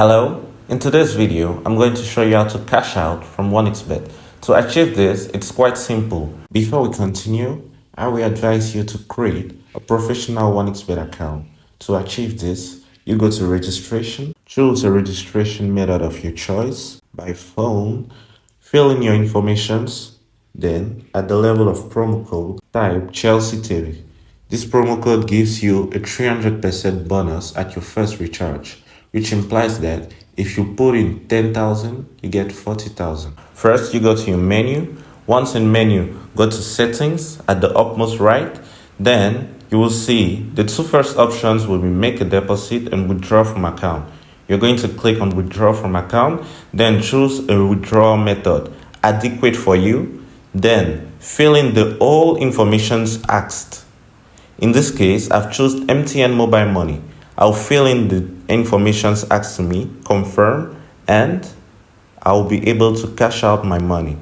Hello, in today's video, I'm going to show you how to cash out from 1xBet. To achieve this, it's quite simple. Before we continue, I will advise you to create a professional 1xBet account. To achieve this, you go to registration, choose a registration method of your choice by phone, fill in your informations, then at the level of promo code, type Chelsea TV. This promo code gives you a 300% bonus at your first recharge, which implies that if you put in 10,000, you get 40,000. First, you go to your menu. Once in menu, go to settings at the upmost right. Then you will see the two first options will be make a deposit and withdraw from account. You're going to click on withdraw from account, then choose a withdrawal method adequate for you, then fill in the all informations asked. In this case, I've chosen MTN Mobile Money. I'll fill in the informations asked to me, confirm, and I'll be able to cash out my money.